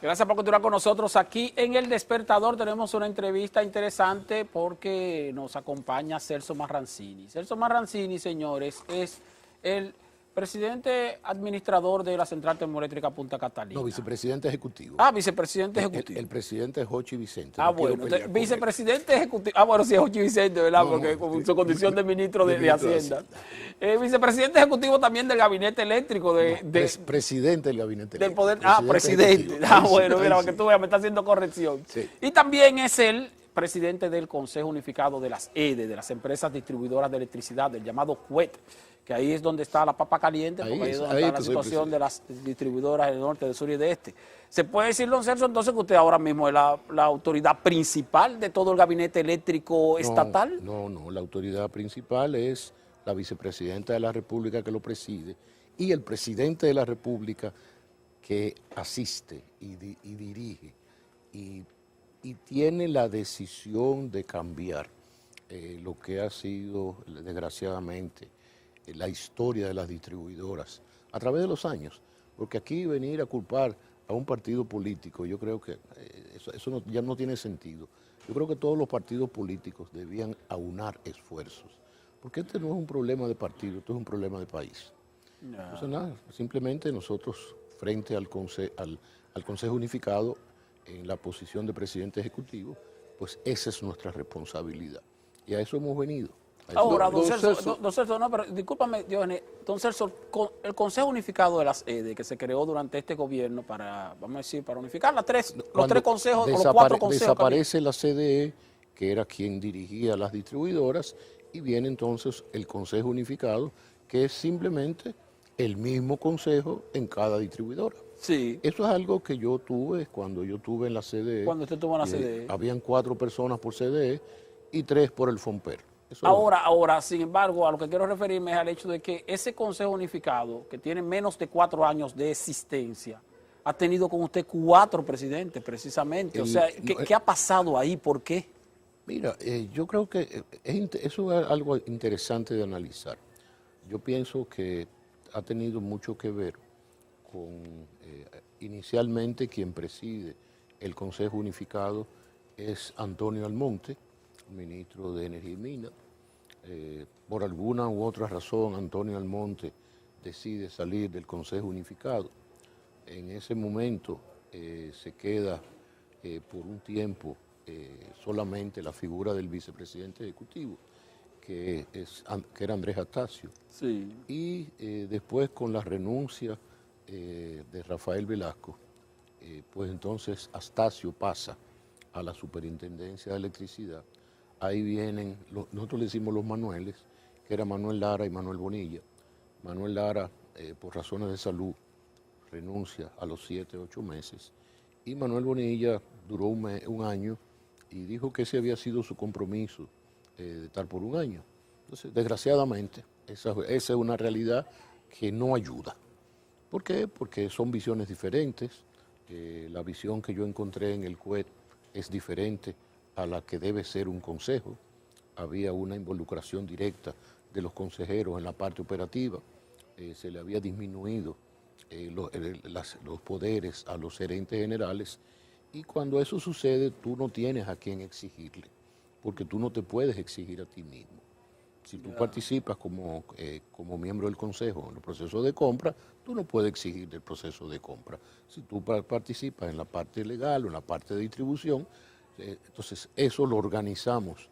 Gracias por continuar con nosotros aquí en El Despertador. Tenemos una entrevista interesante porque nos acompaña Celso Marrancini. Celso Marrancini, señores, es el presidente administrador de la Central Termoeléctrica Punta Catalina. No, vicepresidente ejecutivo. Ah, vicepresidente ejecutivo. El presidente es Jochi Vicente. Ah, no quiero bueno, pelear con vicepresidente ejecutivo. Ah, bueno, sí, es Jochi Vicente, ¿verdad? No, porque no, con su condición de ministro de Hacienda. Hacienda. Vicepresidente ejecutivo también del gabinete eléctrico presidente del gabinete del eléctrico. poder. Presidente. Ah, bueno, mira, que tú veas, me está haciendo corrección. Sí. Y también es el presidente del Consejo Unificado de las EDE, de las empresas distribuidoras de electricidad, del llamado CUET, que ahí es donde está la papa caliente, porque ahí es donde está la situación de las distribuidoras del norte, del sur y de este. ¿Se puede decir, don Celso, entonces que usted ahora mismo es la autoridad principal de todo el gabinete eléctrico estatal? No, la autoridad principal es la vicepresidenta de la República que lo preside y el presidente de la República que asiste y dirige y tiene la decisión de cambiar lo que ha sido, desgraciadamente, la historia de las distribuidoras a través de los años, porque aquí venir a culpar a un partido político, yo creo que eso ya no tiene sentido. Yo creo que todos los partidos políticos debían aunar esfuerzos, porque este no es un problema de partido, esto es un problema de país. No. Entonces nada, simplemente nosotros frente al Consejo Unificado, en la posición de presidente ejecutivo, pues esa es nuestra responsabilidad. Y a eso hemos venido. Ahora, don Celso, no, pero discúlpame, Diógenes, don Celso, el Consejo Unificado de las EDE, que se creó durante este gobierno para, vamos a decir, para unificar los tres consejos, o los cuatro consejos. Desaparece la CDE, que era quien dirigía las distribuidoras, y viene entonces el Consejo Unificado, que es simplemente el mismo consejo en cada distribuidora. Sí. Eso es algo que yo tuve cuando yo estuve en la CDE. Cuando usted tuvo en la CDE. Habían 4 personas por CDE y 3 por el FOMPER. Ahora, sin embargo, a lo que quiero referirme es al hecho de que ese Consejo Unificado, que tiene menos de 4 años de existencia, ha tenido con usted 4 presidentes, precisamente. O sea, ¿qué ha pasado ahí? ¿Por qué? Mira, yo creo que eso es algo interesante de analizar. Yo pienso que ha tenido mucho que ver con, inicialmente, quien preside el Consejo Unificado es Antonio Almonte, ministro de Energía y Minas. Por alguna u otra razón, Antonio Almonte decide salir del Consejo Unificado. En ese momento se queda por un tiempo solamente la figura del vicepresidente ejecutivo, que era Andrés Astacio. Sí. Y después, con la renuncia de Rafael Velasco, pues entonces Astacio pasa a la Superintendencia de Electricidad. Ahí vienen, nosotros le decimos los Manueles, que era Manuel Lara y Manuel Bonilla. Manuel Lara, por razones de salud, renuncia a los 7, 8 meses. Y Manuel Bonilla duró un año y dijo que ese había sido su compromiso, de estar por un año. Entonces, desgraciadamente, esa es una realidad que no ayuda. ¿Por qué? Porque son visiones diferentes. La visión que yo encontré en el CUET es diferente a la que debe ser un consejo. Había una involucración directa de los consejeros en la parte operativa. Se le había disminuido los poderes a los gerentes generales, y cuando eso sucede tú no tienes a quién exigirle, porque tú no te puedes exigir a ti mismo. Si tú participas como miembro del consejo en el proceso de compra, tú no puedes exigir del proceso de compra. Si tú participas en la parte legal o en la parte de distribución, entonces eso lo organizamos,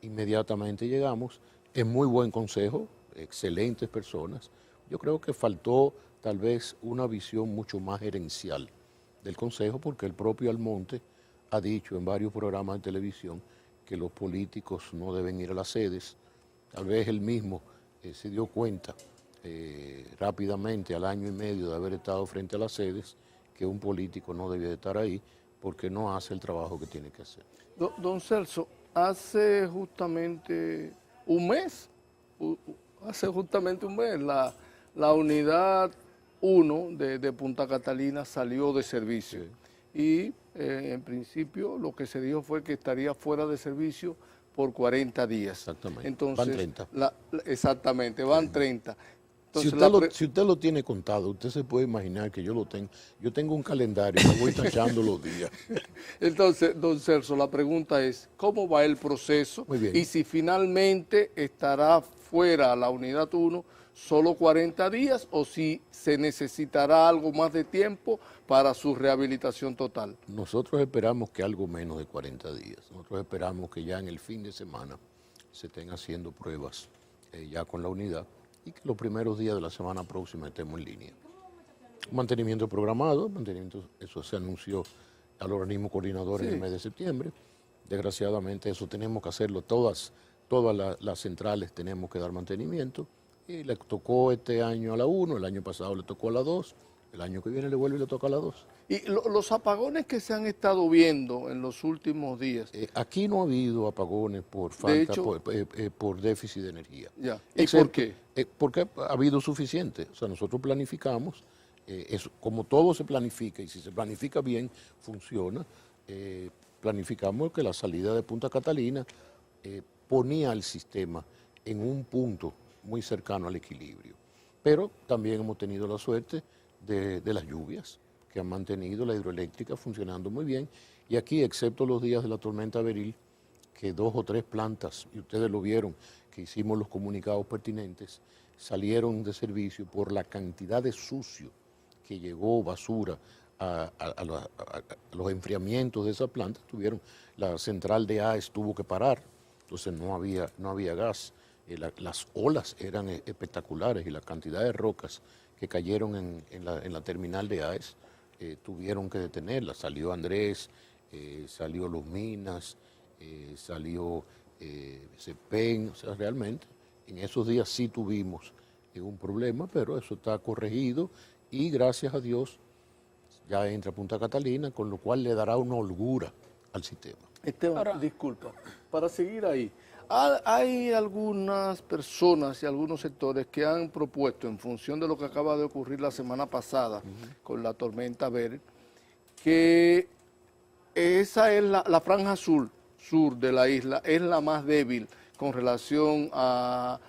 inmediatamente llegamos, es muy buen consejo, excelentes personas. Yo creo que faltó tal vez una visión mucho más gerencial del consejo, porque el propio Almonte ha dicho en varios programas de televisión que los políticos no deben ir a las sedes. Tal vez él mismo se dio cuenta rápidamente, al año y medio de haber estado frente a las sedes, que un político no debía de estar ahí porque no hace el trabajo que tiene que hacer. Don Celso, hace justamente un mes, la unidad 1 de Punta Catalina salió de servicio. Sí. Y en principio lo que se dijo fue que estaría fuera de servicio por 40 días. Exactamente. Entonces, van 30. Exactamente, van 30. Entonces, si usted lo tiene contado, usted se puede imaginar que yo lo tengo. Yo tengo un calendario, me voy tachando los días. Entonces, don Celso, la pregunta es, ¿cómo va el proceso? Muy bien. Y si finalmente estará fuera la unidad 1 solo 40 días o si se necesitará algo más de tiempo para su rehabilitación total. Nosotros esperamos que algo menos de 40 días. Nosotros esperamos que ya en el fin de semana se estén haciendo pruebas ya con la unidad y que los primeros días de la semana próxima estemos en línea. Mantenimiento programado, eso se anunció al organismo coordinador en el mes de septiembre. Desgraciadamente eso tenemos que hacerlo, todas las centrales tenemos que dar mantenimiento y le tocó este año a la 1, el año pasado le tocó a la 2, el año que viene le vuelve y le toca a la 2. Y los apagones que se han estado viendo en los últimos días. Aquí no ha habido apagones por falta, por déficit de energía. Ya. ¿Y por qué? Porque ha habido suficiente. O sea, nosotros planificamos, como todo se planifica, y si se planifica bien, funciona. Planificamos que la salida de Punta Catalina ponía al sistema en un punto muy cercano al equilibrio. Pero también hemos tenido la suerte de las lluvias, que han mantenido la hidroeléctrica funcionando muy bien. Y aquí, excepto los días de la tormenta Beryl, que 2 o 3 plantas, y ustedes lo vieron, que hicimos los comunicados pertinentes, salieron de servicio por la cantidad de sucio que llegó, basura, a los enfriamientos de esa planta. La central de AES tuvo que parar, entonces no había gas. Las olas eran espectaculares y la cantidad de rocas que cayeron en la terminal de AES, tuvieron que detenerla. Salió Andrés, salió Los Minas, salió Cepén. O sea, realmente en esos días sí tuvimos un problema, pero eso está corregido y gracias a Dios ya entra Punta Catalina, con lo cual le dará una holgura al sistema. Esteban, disculpa, para seguir ahí, hay algunas personas y algunos sectores que han propuesto, en función de lo que acaba de ocurrir la semana pasada con la tormenta Beryl, que esa es la franja sur de la isla, es la más débil con relación a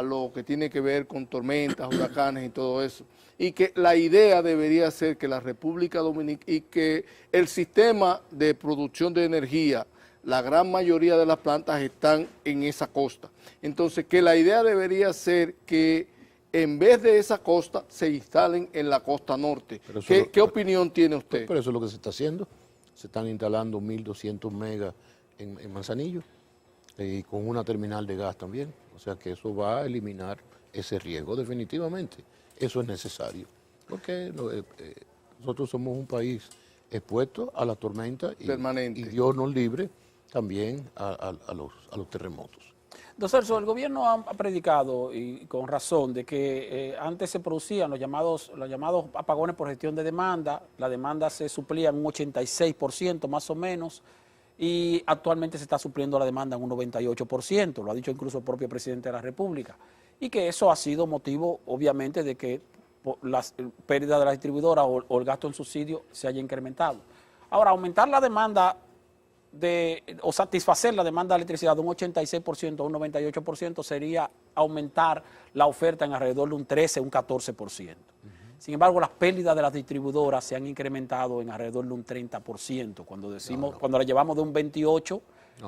lo que tiene que ver con tormentas, huracanes y todo eso. Y que la idea debería ser que la República Dominicana y que el sistema de producción de energía, la gran mayoría de las plantas están en esa costa. Entonces, que la idea debería ser que en vez de esa costa se instalen en la costa norte. ¿Qué opinión tiene usted? Pero eso es lo que se está haciendo. Se están instalando 1.200 megas en Manzanillo y con una terminal de gas también. O sea que eso va a eliminar ese riesgo definitivamente. Eso es necesario, porque nosotros somos un país expuesto a la tormenta y Dios nos libre también a los terremotos. Don Celso, el gobierno ha predicado, y con razón, de que antes se producían los llamados apagones por gestión de demanda. La demanda se suplía en un 86% más o menos, y actualmente se está supliendo la demanda en un 98%, lo ha dicho incluso el propio presidente de la República, y que eso ha sido motivo, obviamente, de que las pérdidas de la distribuidora o el gasto en subsidio se haya incrementado. Ahora, aumentar la demanda o satisfacer la demanda de electricidad de un 86% a un 98% sería aumentar la oferta en alrededor de un 13, un 14%. Sin embargo, las pérdidas de las distribuidoras se han incrementado en alrededor de un 30%. Cuando cuando la llevamos de un 28,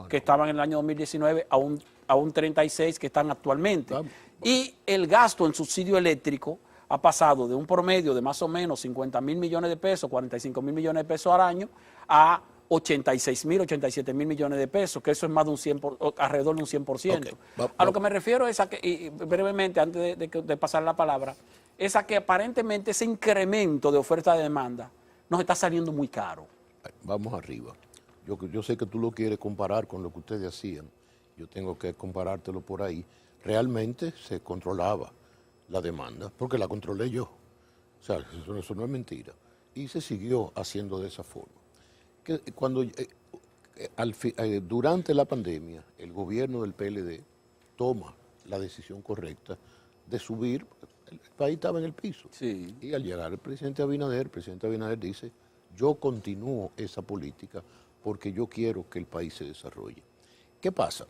que estaban en el año 2019, a un 36 que están actualmente. Y el gasto en subsidio eléctrico ha pasado de un promedio de más o menos 50.000 millones de pesos, 45.000 millones de pesos al año, a 86.000, 87.000 millones de pesos, que eso es más de un 100%, alrededor de un 100%. A lo que me refiero es a que, y brevemente, antes de pasar la palabra, es a que aparentemente ese incremento de oferta de demanda nos está saliendo muy caro. Vamos arriba. Yo sé que tú lo quieres comparar con lo que ustedes hacían. Yo tengo que comparártelo por ahí. Realmente se controlaba la demanda, porque la controlé yo. O sea, eso no es mentira. Y se siguió haciendo de esa forma. Durante la pandemia, el gobierno del PLD toma la decisión correcta de subir. El país estaba en el piso. Sí. Y al llegar el presidente Abinader dice, yo continúo esa política porque yo quiero que el país se desarrolle. ¿Qué pasa?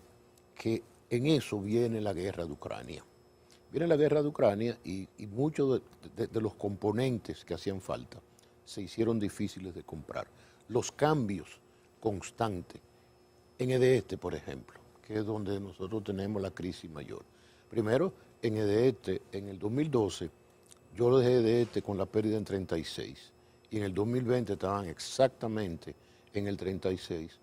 Que en eso viene la guerra de Ucrania. Viene la guerra de Ucrania y muchos de los componentes que hacían falta se hicieron difíciles de comprar. Los cambios constantes en EDESTE, por ejemplo, que es donde nosotros tenemos la crisis mayor. Primero, en EDESTE, en el 2012, yo lo dejé EDESTE con la pérdida en 36 y en el 2020 estaban exactamente en el 36,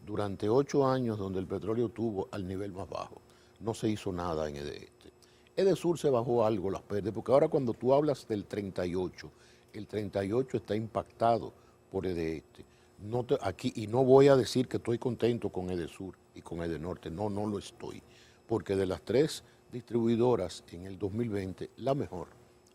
durante 8 años donde el petróleo estuvo al nivel más bajo. No se hizo nada en EDESTE. EDESUR se bajó algo las pérdidas, porque ahora cuando tú hablas del 38, el 38 está impactado por EDESTE. Aquí, y no voy a decir que estoy contento con EDESUR y con EDENORTE, no lo estoy, porque de las 3 distribuidoras en el 2020, la mejor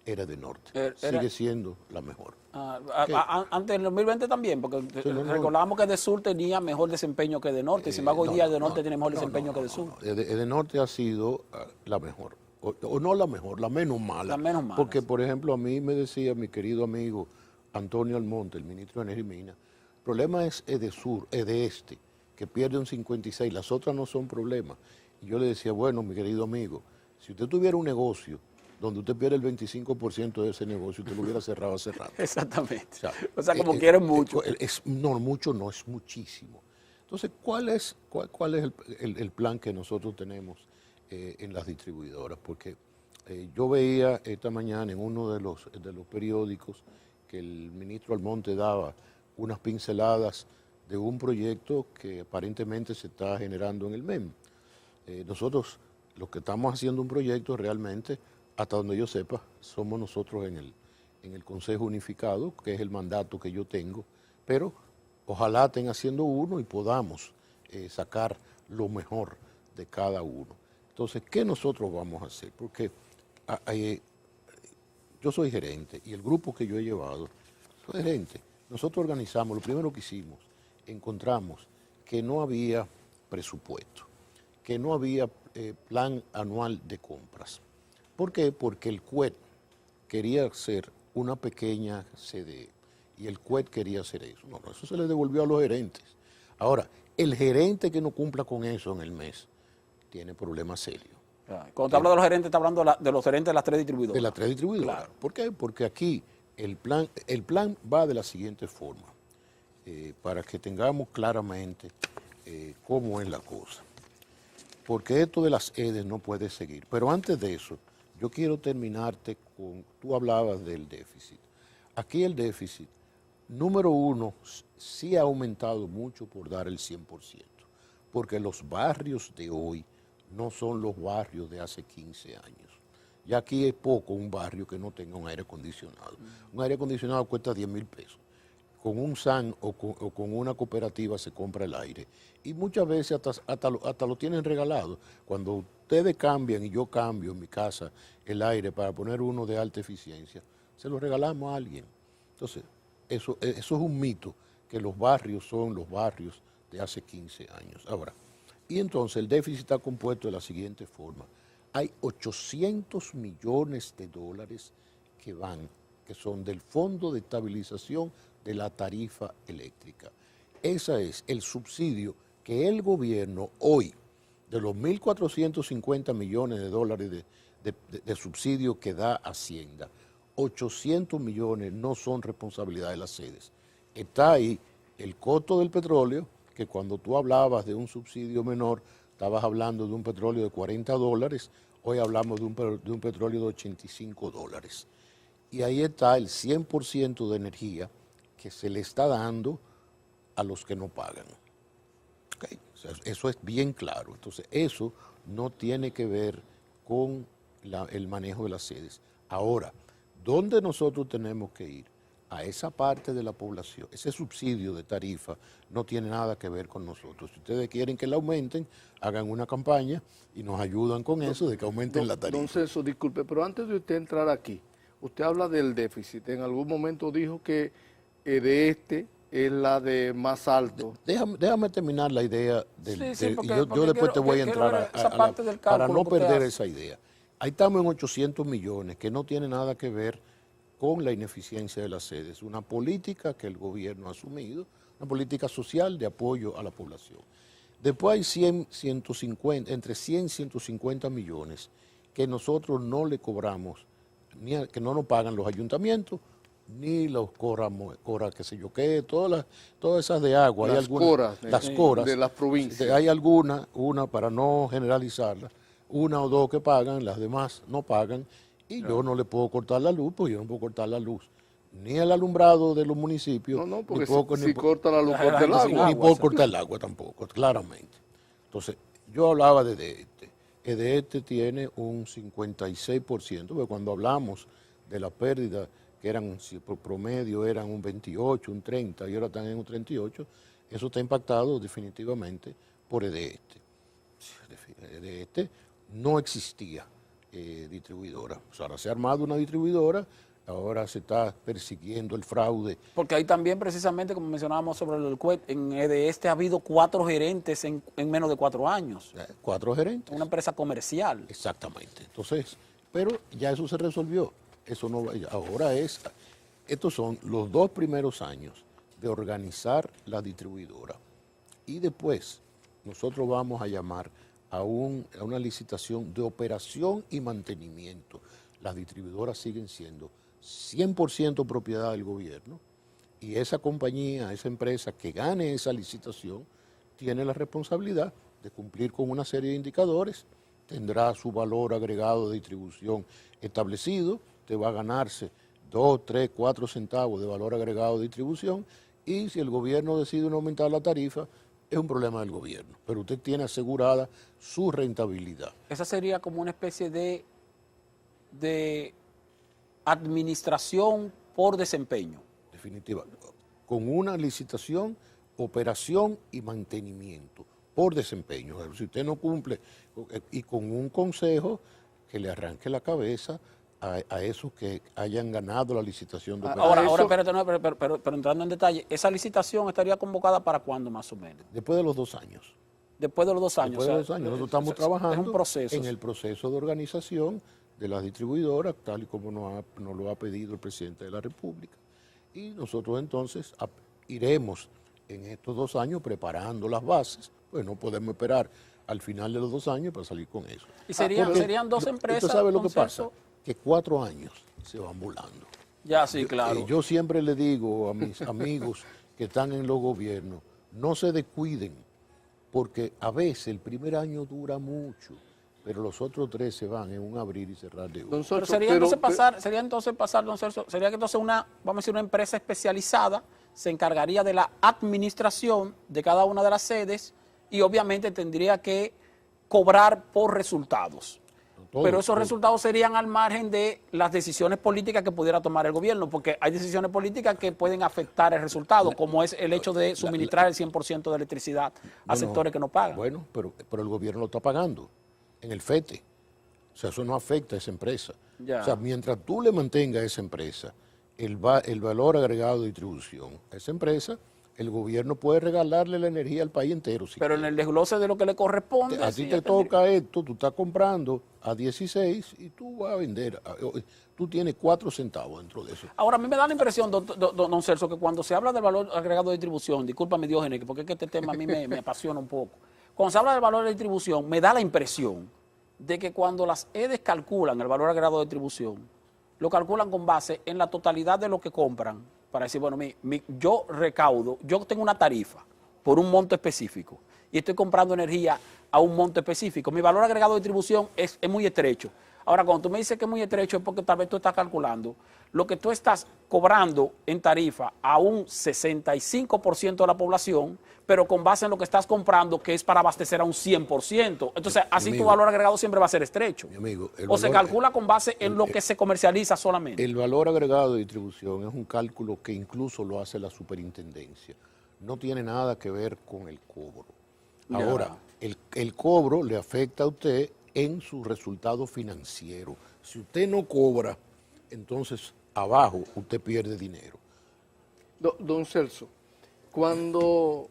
era EDENORTE, sigue siendo la mejor. Antes del 2020 también, porque recordábamos que EDESUR tenía mejor desempeño que EDENORTE, sin embargo hoy día EDENORTE tiene mejor desempeño que EDESUR. EDENORTE ha sido la mejor, o no la mejor, la menos mala. La menos mala. Porque, por ejemplo, a mí me decía mi querido amigo Antonio Almonte, el ministro de Energía y Minas, el problema es EDESUR, EDESTE, que pierde un 56, las otras no son problemas. Y yo le decía, bueno, mi querido amigo, si usted tuviera un negocio donde usted pierde el 25% de ese negocio, usted lo hubiera cerrado hace rato. Exactamente. O sea como quieren mucho. No, mucho no, es muchísimo. Entonces, ¿cuál es el plan que nosotros tenemos en las distribuidoras? Porque yo veía esta mañana en uno de los periódicos que el ministro Almonte daba unas pinceladas de un proyecto que aparentemente se está generando en el MEM. Nosotros, los que estamos haciendo un proyecto realmente, hasta donde yo sepa, somos nosotros en el Consejo Unificado, que es el mandato que yo tengo, pero ojalá estén haciendo uno y podamos sacar lo mejor de cada uno. Entonces, ¿qué nosotros vamos a hacer? Porque yo soy gerente y el grupo que yo he llevado, soy gerente. Nosotros organizamos, lo primero que hicimos, encontramos que no había presupuesto, que no había plan anual de compras. ¿Por qué? Porque el CUET quería hacer una pequeña CDE y el CUET quería hacer eso. No, eso se le devolvió a los gerentes. Ahora, el gerente que no cumpla con eso en el mes tiene problemas serios. Cuando te habla de los gerentes, está hablando de los gerentes de las 3 distribuidoras. De las 3 distribuidoras. Claro. ¿Por qué? Porque aquí el plan va de la siguiente forma, para que tengamos claramente cómo es la cosa. Porque esto de las EDES no puede seguir. Pero antes de eso, yo quiero terminarte con, tú hablabas del déficit. Aquí el déficit, número 1, sí ha aumentado mucho por dar el 100%, porque los barrios de hoy no son los barrios de hace 15 años. Ya aquí es poco un barrio que no tenga un aire acondicionado. Un aire acondicionado cuesta 10,000 pesos. Con un SAN o con una cooperativa se compra el aire. Y muchas veces hasta lo tienen regalado. Cuando ustedes cambian y yo cambio en mi casa el aire para poner uno de alta eficiencia, se lo regalamos a alguien. Entonces, eso es un mito, que los barrios son los barrios de hace 15 años. Ahora, y entonces el déficit está compuesto de la siguiente forma. Hay 800 millones de dólares que son del Fondo de Estabilización de la Tarifa Eléctrica. Ese es el subsidio que el gobierno hoy, de los 1.450 millones de dólares de subsidio que da Hacienda, 800 millones no son responsabilidad de las sedes. Está ahí el costo del petróleo, que cuando tú hablabas de un subsidio menor, estabas hablando de un petróleo de $40, hoy hablamos de un petróleo de $85. Y ahí está el 100% de energía que se le está dando a los que no pagan. Okay. O sea, eso es bien claro. Entonces, eso no tiene que ver con el manejo de las sedes. Ahora, ¿dónde nosotros tenemos que ir? A esa parte de la población. Ese subsidio de tarifa no tiene nada que ver con nosotros. Si ustedes quieren que la aumenten, hagan una campaña y nos ayudan con eso de que aumenten la tarifa. Don Celso, disculpe, pero antes de usted entrar aquí, usted habla del déficit. En algún momento dijo que de este es la de más alto. Déjame terminar la idea yo después te voy a entrar para no perder esa idea. Ahí estamos en 800 millones, que no tiene nada que ver con la ineficiencia de las sedes. Una política que el gobierno ha asumido, una política social de apoyo a la población. Después hay entre 100 y 150 millones que nosotros no le cobramos, que no nos pagan los ayuntamientos, ni los coras, qué sé yo qué, todas esas de agua. Las coras de las provincias. Hay algunas, una para no generalizarlas, una o dos que pagan, las demás no pagan, y yo no le puedo cortar la luz, pues yo no puedo cortar la luz ni el alumbrado de los municipios. No, porque si corta la luz, corta el agua. Ni puedo cortar el agua tampoco, claramente. Entonces, yo hablaba de EDESTE. EDESTE tiene un 56%, porque cuando hablamos de la pérdida, que eran, si por promedio eran un 28, un 30, y ahora están en un 38, eso está impactado definitivamente por EDESTE. EDESTE no existía distribuidora. O sea, ahora se ha armado una distribuidora, ahora se está persiguiendo el fraude. Porque ahí también, precisamente, como mencionábamos sobre el CUET, en EDESTE ha habido 4 gerentes en menos de 4 años. 4 gerentes. Una empresa comercial. Exactamente. Entonces, pero ya eso se resolvió. Eso no, ahora estos son los 2 primeros años de organizar la distribuidora. Y después nosotros vamos a llamar a una licitación de operación y mantenimiento. Las distribuidoras siguen siendo 100% propiedad del gobierno, y esa compañía, esa empresa que gane esa licitación tiene la responsabilidad de cumplir con una serie de indicadores, tendrá su valor agregado de distribución establecido, te va a ganarse 2, 3, 4 centavos de valor agregado de distribución, y si el gobierno decide no aumentar la tarifa, es un problema del gobierno, pero usted tiene asegurada su rentabilidad. Esa sería como una especie de administración por desempeño. Definitiva, con una licitación, operación y mantenimiento por desempeño. Si usted no cumple, y con un consejo que le arranque la cabeza a esos que hayan ganado la licitación de operación. Ahora espérate, no, pero entrando en detalle, ¿esa licitación estaría convocada para cuándo más o menos? Después de los 2 años. Después de los 2 años. Después de los 2 años. Nosotros estamos trabajando es un proceso, en el proceso de organización de las distribuidoras, tal y como nos lo ha pedido el presidente de la República. Y nosotros entonces iremos en estos 2 años preparando las bases, pues no podemos esperar al final de los 2 años para salir con eso. Y serían 2 empresas. ¿Usted sabe lo que pasa? Que 4 años se van volando. Ya, sí, claro. Yo siempre le digo a mis amigos que están en los gobiernos, no se descuiden, porque a veces el primer año dura mucho, pero los otros 3 se van en un abrir y cerrar de ojos. Pero sería entonces pasar, don Celso, sería que entonces vamos a decir, una empresa especializada se encargaría de la administración de cada una de las sedes y obviamente tendría que cobrar por resultados. Pero esos resultados serían al margen de las decisiones políticas que pudiera tomar el gobierno, porque hay decisiones políticas que pueden afectar el resultado, como es el hecho de suministrar el 100% de electricidad a sectores que no pagan. Bueno, pero el gobierno lo está pagando en el FETE. O sea, eso no afecta a esa empresa. Ya. O sea, mientras tú le mantengas a esa empresa el valor agregado de distribución a esa empresa, el gobierno puede regalarle la energía al país entero. Pero en el desglose de lo que le corresponde. A ti te toca esto, tú estás comprando a 16 y tú vas a vender, tú tienes 4 centavos dentro de eso. Ahora, a mí me da la impresión, don Celso, que cuando se habla del valor agregado de distribución, discúlpame Diógenes, porque es que este tema a mí me apasiona un poco. Cuando se habla del valor de distribución, me da la impresión de que cuando las EDES calculan el valor agregado de distribución, lo calculan con base en la totalidad de lo que compran, para decir, bueno, yo recaudo, yo tengo una tarifa por un monto específico y estoy comprando energía a un monto específico. Mi valor agregado de distribución es muy estrecho. Ahora, cuando tú me dices que es muy estrecho es porque tal vez tú estás calculando lo que tú estás cobrando en tarifa a un 65% de la población, pero con base en lo que estás comprando, que es para abastecer a un 100%. Entonces, así tu valor agregado siempre va a ser estrecho. Mi amigo, o se calcula con base en lo que se comercializa solamente. El valor agregado de distribución es un cálculo que incluso lo hace la superintendencia. No tiene nada que ver con el cobro. Ahora, el cobro le afecta a usted en su resultado financiero. Si usted no cobra, entonces abajo usted pierde dinero. Don Celso, cuando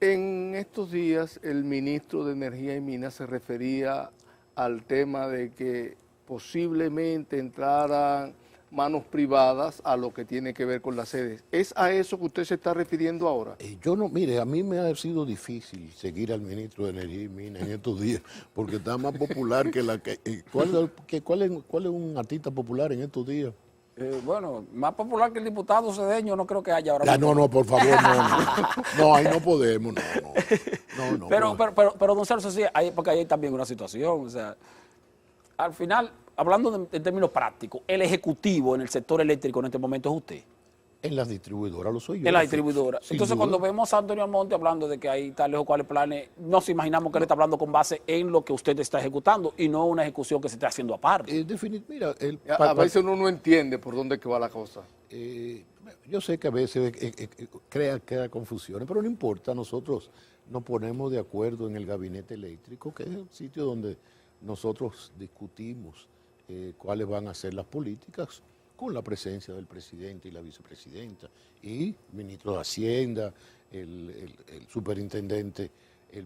en estos días el ministro de Energía y Minas se refería al tema de que posiblemente entraran manos privadas a lo que tiene que ver con las sedes. ¿Es a eso que usted se está refiriendo ahora? Yo no, mire, a mí me ha sido difícil seguir al ministro de Energía y Minas en estos días, porque está más popular que la que... ¿Cuál es un artista popular en estos días? Bueno, más popular que el diputado Cedeño no creo que haya ahora. No, por favor, no, ahí no podemos, no. Pero don Celso, sí, porque ahí hay también una situación, o sea, al final, hablando en términos prácticos, el ejecutivo en el sector eléctrico en este momento es usted. En las distribuidoras lo soy yo. En la distribuidora. Entonces, cuando vemos a Antonio Almonte hablando de que hay tales o cuales planes, nos imaginamos que él está hablando con base en lo que usted está ejecutando y no una ejecución que se está haciendo aparte. Mira, a veces uno no entiende por dónde que va la cosa. Yo sé que a veces crea confusiones, pero no importa, nosotros nos ponemos de acuerdo en el gabinete eléctrico, que es el sitio donde nosotros discutimos cuáles van a ser las políticas, con la presencia del presidente y la vicepresidenta, y ministro de Hacienda, el superintendente,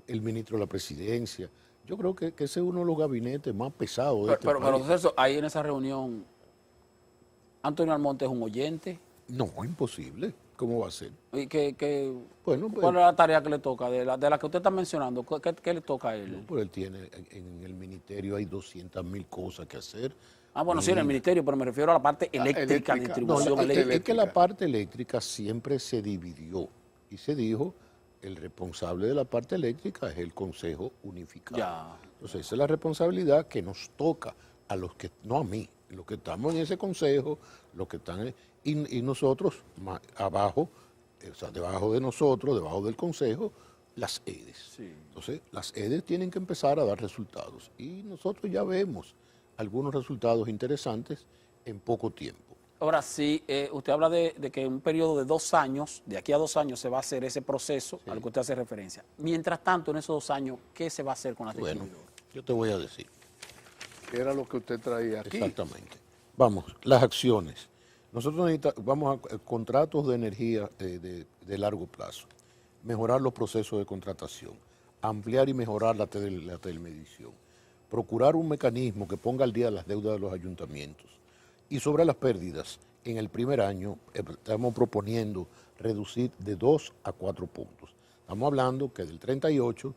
el ministro de la presidencia. Yo creo que ese es uno de los gabinetes más pesados de este país. Pero Celso, ahí en esa reunión, ¿Antonio Almonte es un oyente? No, imposible. ¿Cómo va a ser? ¿Y bueno, pues, ¿cuál es la tarea que le toca? De la que usted está mencionando, ¿qué le toca a él? No, pero él tiene, en el ministerio hay 200.000 cosas que hacer. Bueno, sí, en el ministerio, pero me refiero a la parte eléctrica, distribución eléctrica. Es que la parte eléctrica siempre se dividió y se dijo, el responsable de la parte eléctrica es el Consejo Unificado. Ya. Entonces, esa es la responsabilidad que nos toca a los que, no a mí, los que estamos en ese consejo, los que están, y nosotros, abajo, o sea, debajo de nosotros, debajo del consejo, las EDES. Sí. Entonces, las EDES tienen que empezar a dar resultados y nosotros ya vemos algunos resultados interesantes en poco tiempo. Ahora sí, usted habla de que en un periodo de 2 años, de aquí a 2 años se va a hacer ese proceso al que usted hace referencia. Mientras tanto, en esos 2 años, ¿qué se va a hacer con las distribuidoras? Yo te voy a decir. ¿Qué era lo que usted traía aquí? Exactamente. Vamos, las acciones. Nosotros necesitamos, vamos a contratos de energía de largo plazo, mejorar los procesos de contratación, ampliar y mejorar la telemedición, procurar un mecanismo que ponga al día las deudas de los ayuntamientos. Y sobre las pérdidas, en el primer año estamos proponiendo reducir de 2 a 4 puntos. Estamos hablando que del 38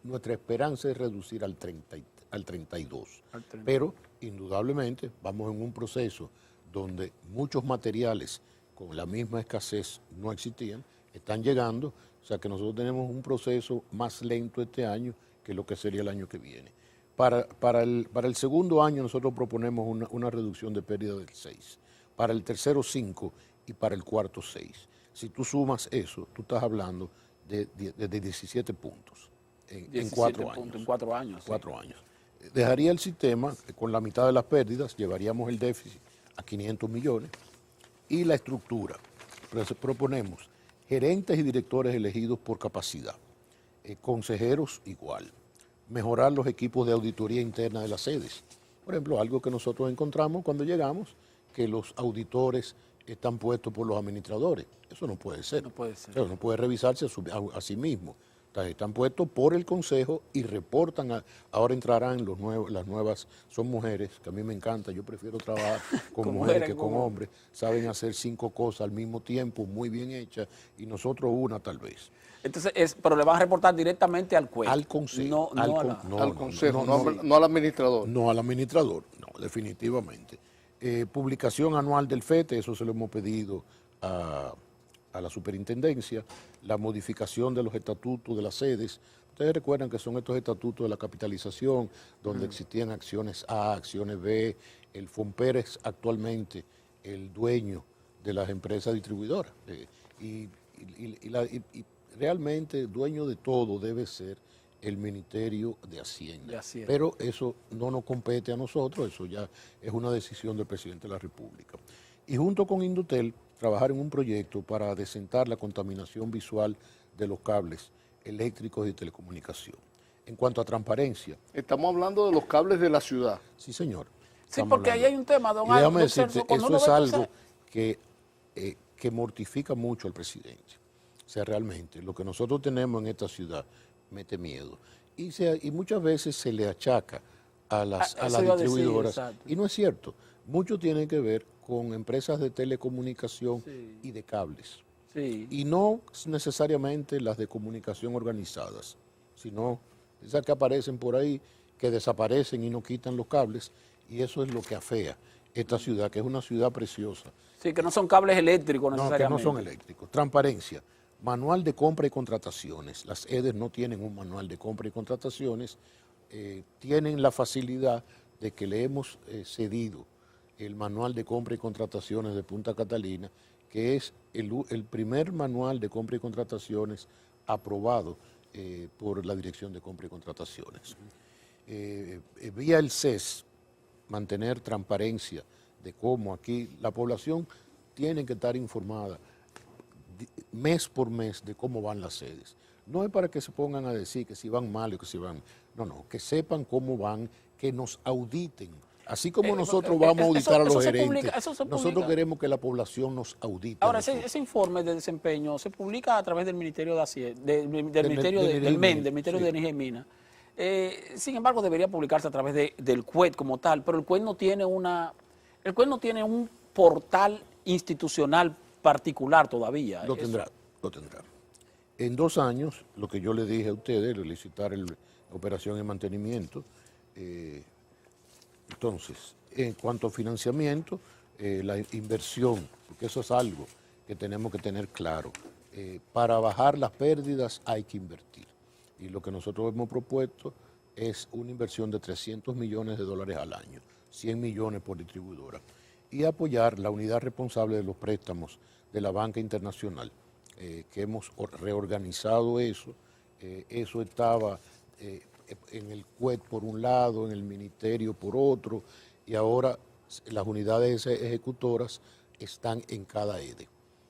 nuestra esperanza es reducir al 32. Pero indudablemente vamos en un proceso donde muchos materiales con la misma escasez no existían, están llegando, o sea que nosotros tenemos un proceso más lento este año que lo que sería el año que viene. Para el segundo año nosotros proponemos una reducción de pérdida del 6, para el tercero 5 y para el cuarto 6. Si tú sumas eso, tú estás hablando de 17 puntos en 4 años. En 4 años. 4 años. Dejaría el sistema con la mitad de las pérdidas, llevaríamos el déficit a 500 millones y la estructura. Proponemos gerentes y directores elegidos por capacidad, consejeros igual. Mejorar los equipos de auditoría interna de las sedes. Por ejemplo, algo que nosotros encontramos cuando llegamos, que los auditores están puestos por los administradores. Eso no puede ser. No puede ser. O sea, no puede revisarse a sí mismo. Entonces, están puestos por el consejo y reportan. Ahora entrarán las nuevas, son mujeres, que a mí me encanta. Yo prefiero trabajar con mujeres que con hombres. Saben hacer 5 cosas al mismo tiempo, muy bien hechas, y nosotros una tal vez. Entonces, pero le van a reportar directamente al CUET. Al consejo. Al consejo, no al administrador. No al administrador, no, definitivamente. Publicación anual del FETE, eso se lo hemos pedido a la superintendencia. La modificación de los estatutos de las sedes. Ustedes recuerdan que son estos estatutos de la capitalización, donde existían acciones A, acciones B. El FOMPER es actualmente el dueño de las empresas distribuidoras. Y realmente dueño de todo debe ser el Ministerio de Hacienda. Pero eso no nos compete a nosotros, eso ya es una decisión del presidente de la República. Y junto con Indutel, trabajar en un proyecto para desentar la contaminación visual de los cables eléctricos y telecomunicación. En cuanto a transparencia. Estamos hablando de los cables de la ciudad. Sí, señor. Sí, porque ahí hay un tema, don Álvaro. Déjame decirte, eso es algo que mortifica mucho al presidente. O sea, realmente, lo que nosotros tenemos en esta ciudad mete miedo. Y muchas veces se le achaca a las distribuidoras. Y no es cierto. Mucho tiene que ver con empresas de telecomunicación y de cables. Y no necesariamente las de comunicación organizadas, sino esas que aparecen por ahí, que desaparecen y no quitan los cables, y eso es lo que afea esta ciudad, que es una ciudad preciosa. Sí, que no son cables eléctricos necesariamente. No, que no son eléctricos. Transparencia. Manual de compra y contrataciones. Las EDES no tienen un manual de compra y contrataciones, tienen la facilidad de que le hemos cedido el manual de compra y contrataciones de Punta Catalina, que es el primer manual de compra y contrataciones aprobado por la Dirección de Compra y Contrataciones. Vía el CES, mantener transparencia de cómo aquí la población tiene que estar informada mes por mes de cómo van las sedes. No es para que se pongan a decir que si van mal o que si van... No, que sepan cómo van, que nos auditen. Así como nosotros vamos a auditar a los gerentes, nosotros queremos que la población nos audite. Ahora, ese informe de desempeño se publica a través del Ministerio de Hacienda, del Ministerio del MEN, del Ministerio de Energía y Minas. Sin embargo, debería publicarse a través del CUET como tal, pero el CUET no tiene un portal institucional particular todavía. Lo tendrá. En 2 años, lo que yo le dije a ustedes, licitar la operación de mantenimiento. Entonces, en cuanto a financiamiento, la inversión, porque eso es algo que tenemos que tener claro. Para bajar las pérdidas hay que invertir. Y lo que nosotros hemos propuesto es una inversión de $300 millones al año, 100 millones por distribuidora, y apoyar la unidad responsable de los préstamos de la banca internacional, que hemos reorganizado eso. Eso estaba en el CUET por un lado, en el ministerio por otro, y ahora las unidades ejecutoras están en cada EDE.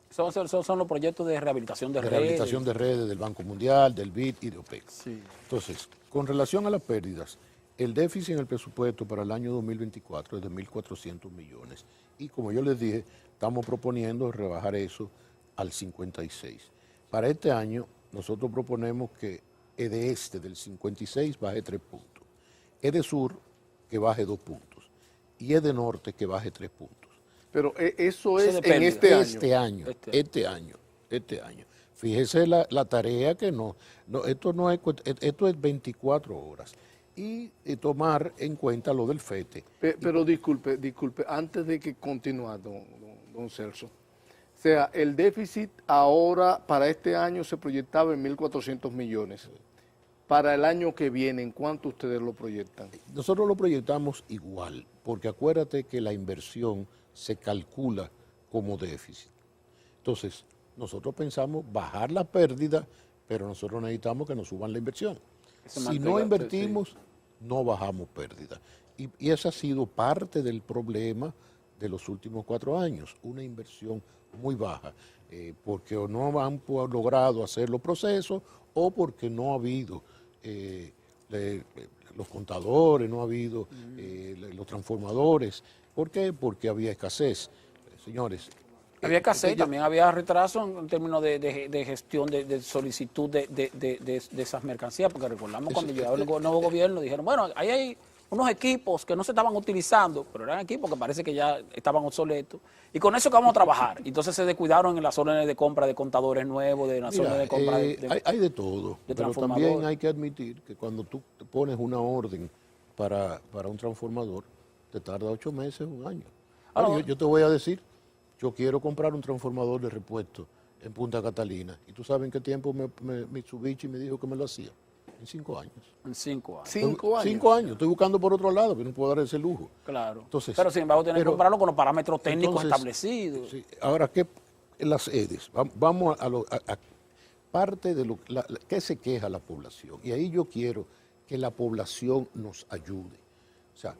Son los proyectos de rehabilitación de redes. Rehabilitación de redes del Banco Mundial, del BID y de OPEC. Sí. Entonces, con relación a las pérdidas, el déficit en el presupuesto para el año 2024 es de 1.400 millones. Y como yo les dije, estamos proponiendo rebajar eso al 56. Para este año, nosotros proponemos que EDE Este del 56 baje 3 puntos, EDE Sur que baje 2 puntos y EDE Norte que baje 3 puntos. Pero eso es en este año. Este año. Fíjese la tarea que esto es 24 horas. Y tomar en cuenta lo del FETE. Pero disculpe, antes de que continúe, don Celso. O sea, el déficit ahora para este año se proyectaba en 1.400 millones. Para el año que viene, ¿en cuánto ustedes lo proyectan? Nosotros lo proyectamos igual, porque acuérdate que la inversión se calcula como déficit. Entonces, nosotros pensamos bajar la pérdida, pero nosotros necesitamos que nos suban la inversión. Si no invertimos, no bajamos pérdida. Y ese ha sido parte del problema de los últimos 4 años, una inversión muy baja, porque o no han logrado hacer los procesos o porque no ha habido los contadores, no ha habido los transformadores. ¿Por qué? Porque había escasez. Señores, había escasez, también había retraso en términos de gestión, de solicitud de esas mercancías, porque recordamos cuando llegó el nuevo gobierno, dijeron, bueno, ahí hay unos equipos que no se estaban utilizando, pero eran equipos que parece que ya estaban obsoletos, y con eso que vamos a trabajar. Entonces se descuidaron en las órdenes de compra de contadores nuevos, de las órdenes de compra hay de todo, pero también hay que admitir que cuando tú pones una orden para un transformador, te tarda 8 meses, 1 año. Ahora, yo te voy a decir, yo quiero comprar un transformador de repuesto en Punta Catalina, y tú sabes en qué tiempo Mitsubishi me dijo que me lo hacía. En 5 años. En 5 años. 5 años. 5 años. Estoy buscando por otro lado, pero no puedo dar ese lujo. Claro. Entonces, pero sin embargo, tienen que comprarlo con los parámetros técnicos establecidos. Sí. Ahora, ¿qué las EDES? Vamos a parte de ¿qué se queja la población? Y ahí yo quiero que la población nos ayude. O sea,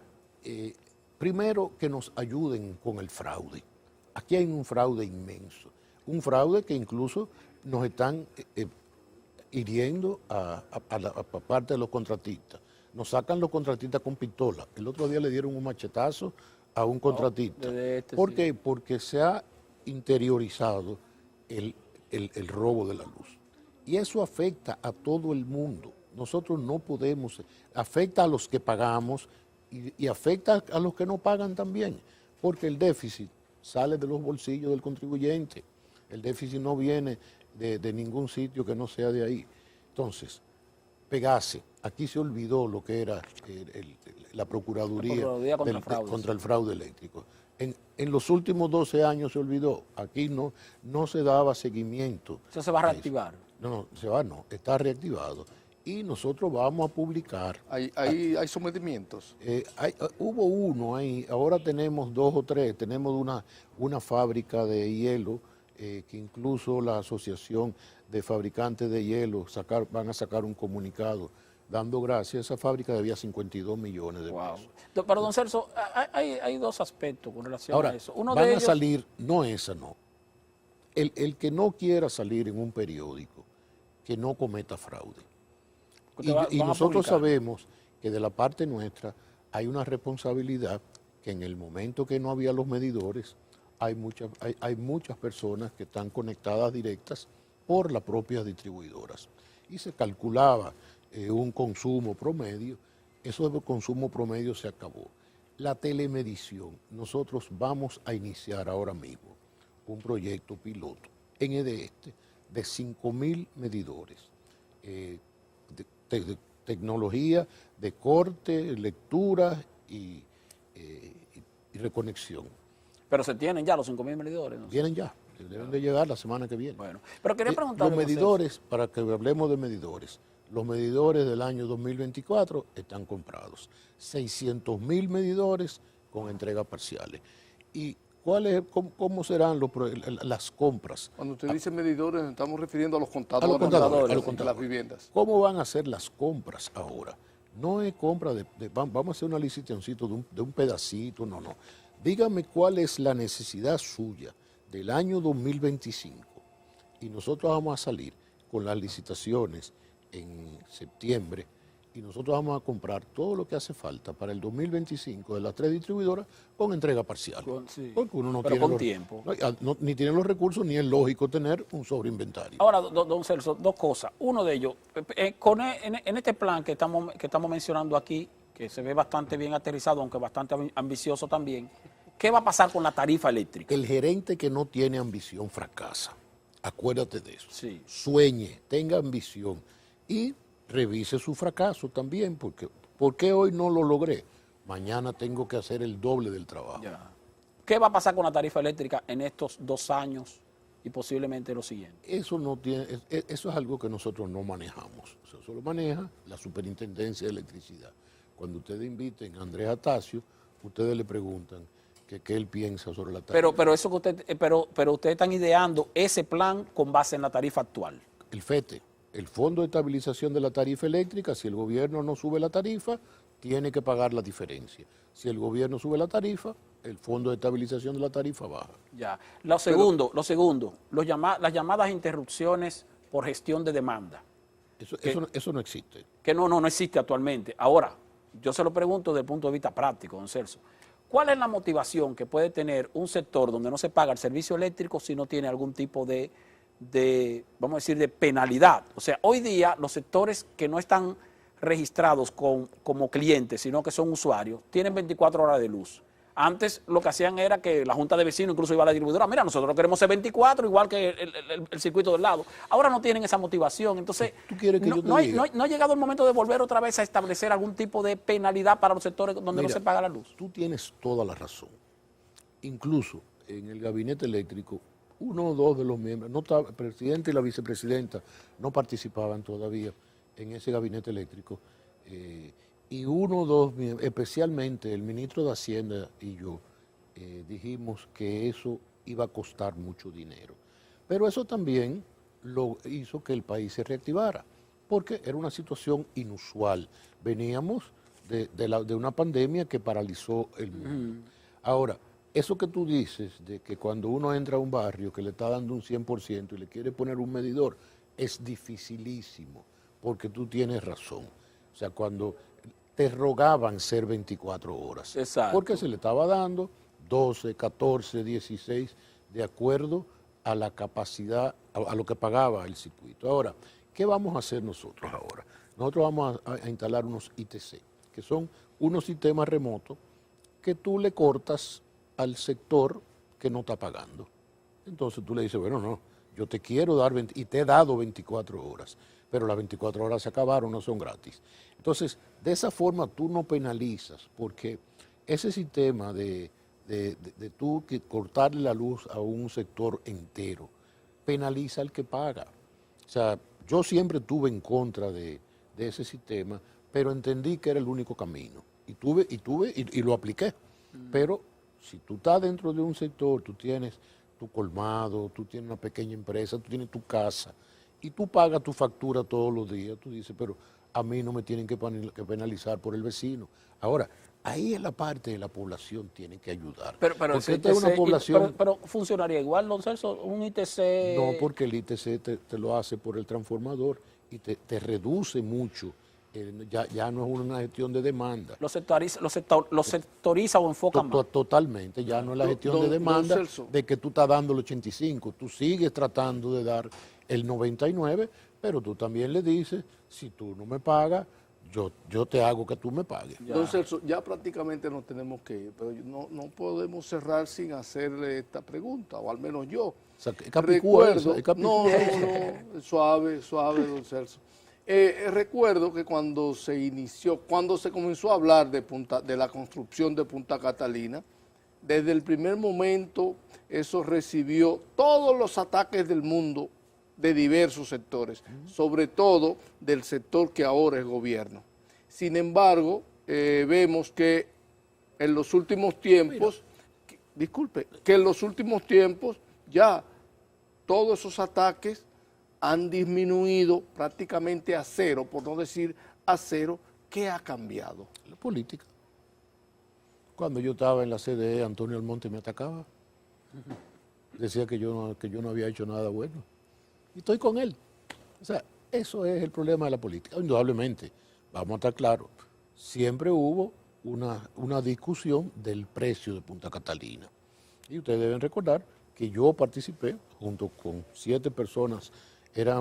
primero que nos ayuden con el fraude. Aquí hay un fraude inmenso. Un fraude que incluso nos están hiriendo a parte de los contratistas. Nos sacan los contratistas con pistola. El otro día le dieron un machetazo a un contratista. ¿Por qué? Porque se ha interiorizado el robo de la luz. Y eso afecta a todo el mundo. Nosotros no podemos, afecta a los que pagamos y afecta a los que no pagan también, porque el déficit sale de los bolsillos del contribuyente. El déficit no viene de ningún sitio que no sea de ahí. Entonces, Pegase, aquí se olvidó lo que era la Procuraduría contra el fraude eléctrico. En los últimos 12 años se olvidó, aquí no se daba seguimiento. ¿Eso se va a reactivar? No, está reactivado. Y nosotros vamos a publicar. ¿Hay sometimientos? Hubo uno ahí, ahora tenemos 2 o 3, tenemos una fábrica de hielo, que incluso la Asociación de Fabricantes de Hielo van a sacar un comunicado dando gracias. Esa fábrica debía 52 millones de pesos. Pero, don Celso, hay 2 aspectos con relación a eso. Uno de ellos... a salir, no esa no. El que no quiera salir en un periódico, que no cometa fraude. Y nosotros sabemos que de la parte nuestra hay una responsabilidad que en el momento que no había los medidores, hay muchas personas que están conectadas directas por las propias distribuidoras. Y se calculaba un consumo promedio, eso de consumo promedio se acabó. La telemedición, nosotros vamos a iniciar ahora mismo un proyecto piloto en EDESTE de 5.000 medidores, de tecnología de corte, lectura y reconexión. Pero se tienen ya los 5.000 medidores, ¿no? Tienen ya, deben de llegar la semana que viene. Bueno, pero quería preguntarle... Los medidores, para que hablemos de medidores, los medidores del año 2024 están comprados. 600.000 medidores con entregas parciales. ¿Y cómo serán las compras? Cuando usted dice medidores, nos estamos refiriendo a los contadores, de las viviendas. ¿Cómo van a ser las compras ahora? No es compra vamos a hacer una licitacióncito de un pedacito, no. Dígame cuál es la necesidad suya del año 2025 y nosotros vamos a salir con las licitaciones en septiembre y nosotros vamos a comprar todo lo que hace falta para el 2025 de las 3 distribuidoras con entrega parcial. Sí. Porque uno tiempo. Ni tiene los recursos ni es lógico tener un sobreinventario. Ahora, don Celso, 2 cosas. Uno de ellos, en este plan que estamos mencionando aquí, que se ve bastante bien aterrizado, aunque bastante ambicioso también, ¿qué va a pasar con la tarifa eléctrica? El gerente que no tiene ambición fracasa. Acuérdate de eso. Sí. Sueñe, tenga ambición y revise su fracaso también, porque ¿por qué hoy no lo logré? Mañana tengo que hacer el doble del trabajo. Ya. ¿Qué va a pasar con la tarifa eléctrica en estos 2 años y posiblemente los siguientes? Eso es algo que nosotros no manejamos. Eso lo maneja la Superintendencia de Electricidad. Cuando ustedes inviten a Andrés Atacio, ustedes le preguntan qué él piensa sobre la tarifa. Pero ustedes están ideando ese plan con base en la tarifa actual. El FETE, el Fondo de Estabilización de la Tarifa Eléctrica, si el gobierno no sube la tarifa, tiene que pagar la diferencia. Si el gobierno sube la tarifa, el Fondo de Estabilización de la Tarifa baja. Ya. Lo segundo, las llamadas interrupciones por gestión de demanda. Eso no existe. Que no existe actualmente. Ahora, yo se lo pregunto desde el punto de vista práctico, don Celso. ¿Cuál es la motivación que puede tener un sector donde no se paga el servicio eléctrico si no tiene algún tipo de vamos a decir, de penalidad? O sea, hoy día los sectores que no están registrados como clientes, sino que son usuarios, tienen 24 horas de luz. Antes lo que hacían era que la junta de vecinos incluso iba a la distribuidora, mira, nosotros queremos ser 24, igual que el circuito del lado. Ahora no tienen esa motivación. Entonces, no ha llegado el momento de volver otra vez a establecer algún tipo de penalidad para los sectores donde no se paga la luz. Tú tienes toda la razón. Incluso en el gabinete eléctrico, 1 o 2 de los miembros, el presidente y la vicepresidenta no participaban todavía en ese gabinete eléctrico. Y 1 o 2, especialmente el ministro de Hacienda y yo, dijimos que eso iba a costar mucho dinero. Pero eso también lo hizo que el país se reactivara, porque era una situación inusual. Veníamos de una pandemia que paralizó el mundo. Ahora, eso que tú dices de que cuando uno entra a un barrio que le está dando un 100% y le quiere poner un medidor, es dificilísimo, porque tú tienes razón. O sea, cuando te rogaban ser 24 horas. Exacto. Porque se le estaba dando 12, 14, 16, de acuerdo a la capacidad, a lo que pagaba el circuito. Ahora, ¿qué vamos a hacer nosotros ahora? Nosotros vamos a instalar unos ITC, que son unos sistemas remotos que tú le cortas al sector que no está pagando. Entonces tú le dices, bueno, no, yo te quiero dar y te he dado 24 horas, pero las 24 horas se acabaron, no son gratis. Entonces, de esa forma tú no penalizas, porque ese sistema de tú cortarle la luz a un sector entero, penaliza al que paga. O sea, yo siempre estuve en contra de ese sistema, pero entendí que era el único camino. Y lo apliqué. Pero si tú estás dentro de un sector, tú tienes tu colmado, tú tienes una pequeña empresa, tú tienes tu casa, y tú pagas tu factura todos los días, tú dices, pero a mí no me tienen que penalizar por el vecino. Ahora, ahí es la parte de la población tiene que ayudar. Pero esta es una población... pero funcionaría igual, don Celso, un ITC... No, porque el ITC te lo hace por el transformador y te reduce mucho. Ya no es una gestión de demanda. Lo sectoriza o enfoca más. Totalmente, ya no es la gestión de demanda de que tú estás dando el 85, tú sigues tratando de dar el 99, pero tú también le dices, si tú no me pagas, yo te hago que tú me pagues. Don Celso, ya prácticamente nos tenemos que ir, pero no podemos cerrar sin hacerle esta pregunta, o al menos yo. O sea, recuerdo, no, suave, don Celso. Recuerdo que cuando se comenzó a hablar de la construcción de Punta Catalina, desde el primer momento eso recibió todos los ataques del mundo de diversos sectores, sobre todo del sector que ahora es gobierno. Sin embargo, vemos que en los últimos tiempos, que en los últimos tiempos ya todos esos ataques han disminuido prácticamente a cero, por no decir a cero. ¿Qué ha cambiado? La política. Cuando yo estaba en la CDE, Antonio Almonte me atacaba. Decía que yo no había hecho nada bueno. Y estoy con él. O sea, eso es el problema de la política. Indudablemente, vamos a estar claros, siempre hubo una discusión del precio de Punta Catalina. Y ustedes deben recordar que yo participé junto con 7 personas. Era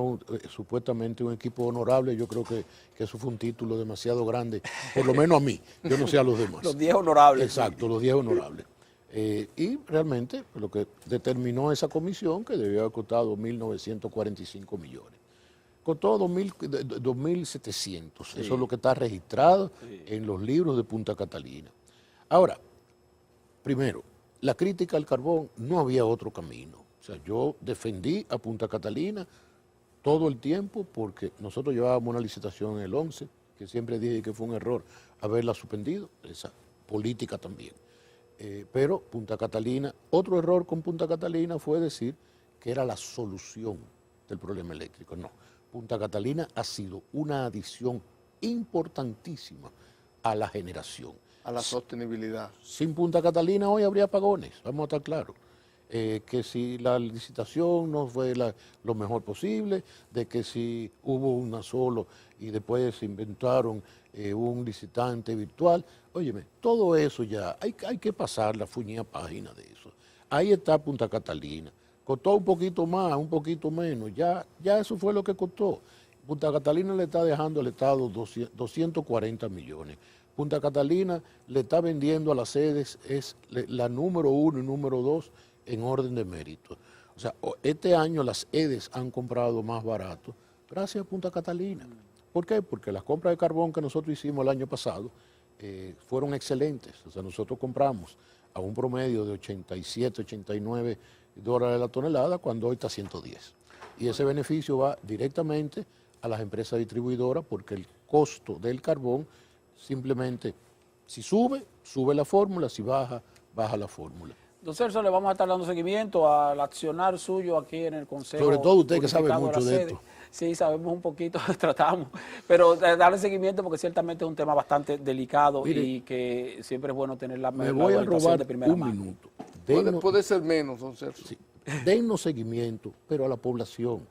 supuestamente un equipo honorable. Yo creo que eso fue un título demasiado grande, por lo menos a mí, yo no sé a los demás. Los 10 honorables. Exacto, los 10 honorables. Y realmente lo que determinó esa comisión, que debió haber costado 1.945 millones, costó 2.700, sí. Eso es lo que está registrado en los libros de Punta Catalina. Ahora, primero, la crítica al carbón, no había otro camino. O sea, yo defendí a Punta Catalina todo el tiempo, porque nosotros llevábamos una licitación en el 11, que siempre dije que fue un error haberla suspendido, esa política también. Pero Punta Catalina, otro error con Punta Catalina fue decir que era la solución del problema eléctrico. No, Punta Catalina ha sido una adición importantísima a la generación. A la sostenibilidad. Sin Punta Catalina hoy habría apagones, vamos a estar claros. Que si la licitación no fue lo mejor posible, de que si hubo una solo y después se inventaron un licitante virtual. Óyeme, todo eso ya, hay que pasar la fuñida página de eso. Ahí está Punta Catalina. Costó un poquito más, un poquito menos, ya eso fue lo que costó. Punta Catalina le está dejando al Estado 240 millones. Punta Catalina le está vendiendo a las sedes, es la número 1 y número 2 en orden de mérito. O sea, este año las EDES han comprado más barato gracias a Punta Catalina. ¿Por qué? Porque las compras de carbón que nosotros hicimos el año pasado fueron excelentes. O sea, nosotros compramos a un promedio de 87, 89 dólares la tonelada, cuando hoy está 110. Y ese beneficio va directamente a las empresas distribuidoras, porque el costo del carbón simplemente, si sube, sube la fórmula, si baja, baja la fórmula. Don Celso, le vamos a estar dando seguimiento al accionar suyo aquí en el Consejo. Sobre todo usted que sabe mucho de esto. Sí, sabemos un poquito, tratamos, pero darle seguiguiento porque ciertamente es un tema bastante delicado. Mire, y que siempre es bueno tener la me voy a robar de primera mano. Minuto. Puede ser menos, don Celso. Sí, dennos seguimiento, pero a la población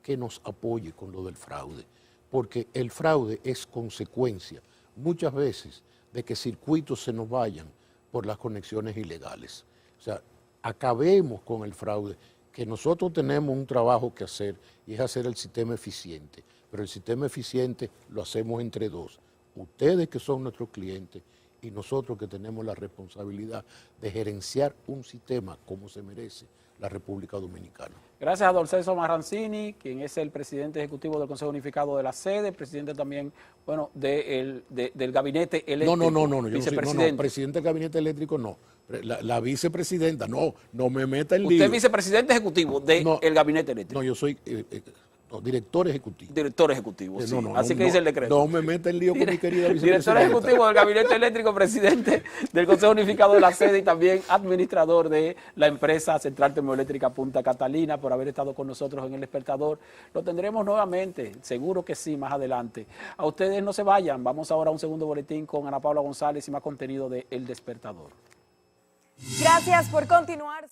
que nos apoye con lo del fraude, porque el fraude es consecuencia muchas veces de que circuitos se nos vayan por las conexiones ilegales. O sea, acabemos con el fraude, que nosotros tenemos un trabajo que hacer y es hacer el sistema eficiente, pero el sistema eficiente lo hacemos entre dos, ustedes que son nuestros clientes y nosotros que tenemos la responsabilidad de gerenciar un sistema como se merece la República Dominicana. Gracias a don Celso Marrancini, quien es el presidente ejecutivo del Consejo Unificado de la Sede, presidente también, bueno, del Gabinete Eléctrico. No, vicepresidente. Presidente del Gabinete Eléctrico no. La vicepresidenta, no me meta en lío. Usted es vicepresidente ejecutivo del Gabinete Eléctrico. No, yo soy director ejecutivo. Director ejecutivo, sí. Así que dice el decreto. No me meta en lío con mi querida vicepresidenta. Director ejecutivo del Gabinete Eléctrico, presidente del Consejo Unificado de la Sede y también administrador de la empresa Central Termoeléctrica Punta Catalina, por haber estado con nosotros en El Despertador. Lo tendremos nuevamente, seguro que sí, más adelante. A ustedes no se vayan. Vamos ahora a un segundo boletín con Ana Paula González y más contenido de El Despertador. Gracias por continuar.